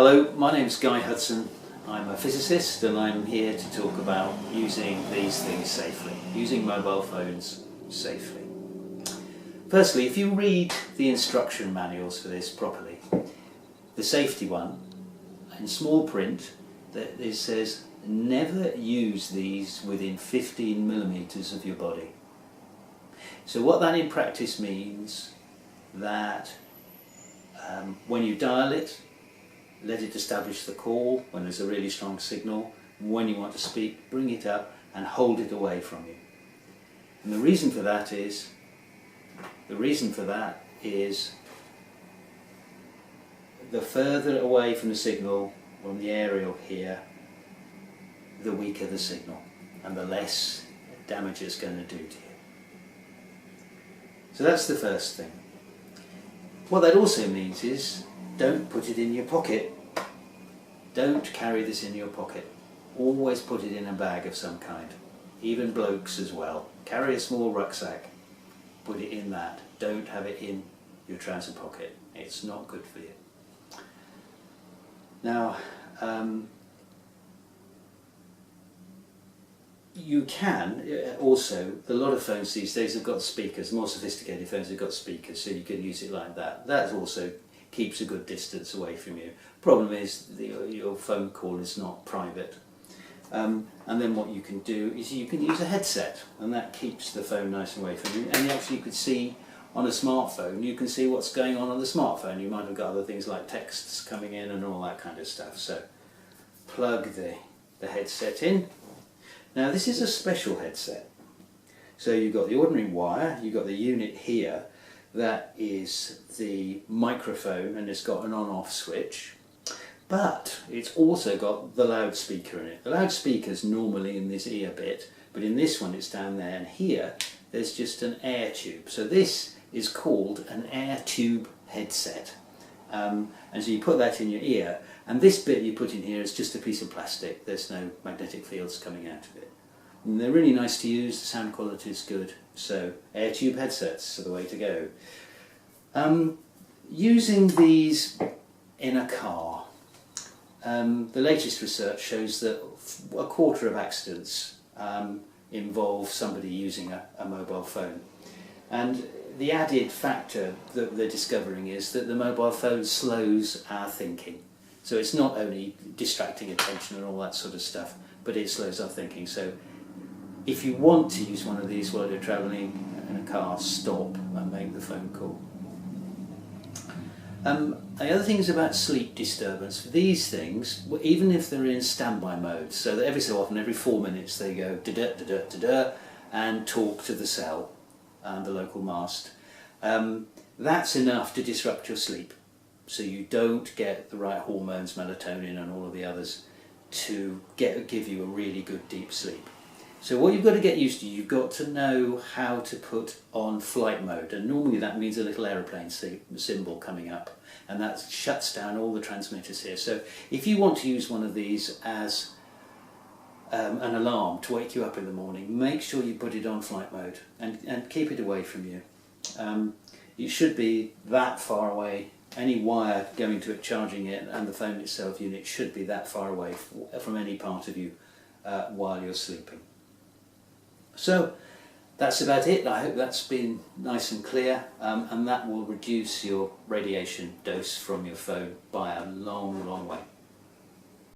Hello, my name's Guy Hudson. I'm a physicist and I'm here to talk about using these things safely, using mobile phones safely. Firstly, if you read the instruction manuals for this properly, the safety one, in small print, it says never use these within 15 millimeters of your body. So what that in practice means that when you dial it, let it establish the call when there's a really strong signal. When you want to speak, bring it up and hold it away from you. And the reason for that is the further away from the signal, from the aerial here, the weaker the signal and the less damage it's going to do to you. So that's the first thing. What that also means is don't put it in your pocket. Don't carry this in your pocket. Always put it in a bag of some kind. Even blokes as well. Carry a small rucksack. Put it in that. Don't have it in your trouser pocket. It's not good for you. Now, you can also, a lot of phones these days have got speakers, more sophisticated phones have got speakers, so you can use it like that. That also keeps a good distance away from you. Problem is your phone call is not private. And then what you can do is you can use a headset, and that keeps the phone nice and away from you. And actually you could see on a smartphone, you can see what's going on the smartphone. You might have got other things like texts coming in and all that kind of stuff. So plug the headset in. Now this is a special headset. So you've got the ordinary wire, you've got the unit here, that is the microphone, and it's got an on-off switch, but it's also got the loudspeaker in it. The loudspeaker's normally in this ear bit, but in this one it's down there, and here there's just an air tube. So this is called an air tube headset. And so you put that in your ear, and this bit you put in here is just a piece of plastic. There's no magnetic fields coming out of it. And they're really nice to use, the sound quality is good. So air tube headsets are the way to go. Using these in a car, the latest research shows that a quarter of accidents involve somebody using a mobile phone. And the added factor that they're discovering is that the mobile phone slows our thinking. So it's not only distracting attention and all that sort of stuff, but it slows our thinking. So if you want to use one of these while you're travelling in a car, stop and make the phone call. The other thing is about sleep disturbance. For these things, even if they're in standby mode, so that every so often, every 4 minutes, they go da-da, da-da, da-da, and talk to the cell and the local mast. That's enough to disrupt your sleep. So you don't get the right hormones, melatonin and all of the others, to give you a really good deep sleep. So what you've got to get used to, you've got to know how to put on flight mode, and normally that means a little aeroplane symbol coming up, and that shuts down all the transmitters here. So if you want to use one of these as an alarm to wake you up in the morning, make sure you put it on flight mode and keep it away from you. It should be that far away. Any wire going to it, charging it, and the phone itself unit should be that far away from any part of you while you're sleeping. So that's about it. I hope that's been nice and clear, and that will reduce your radiation dose from your phone by a long, long way.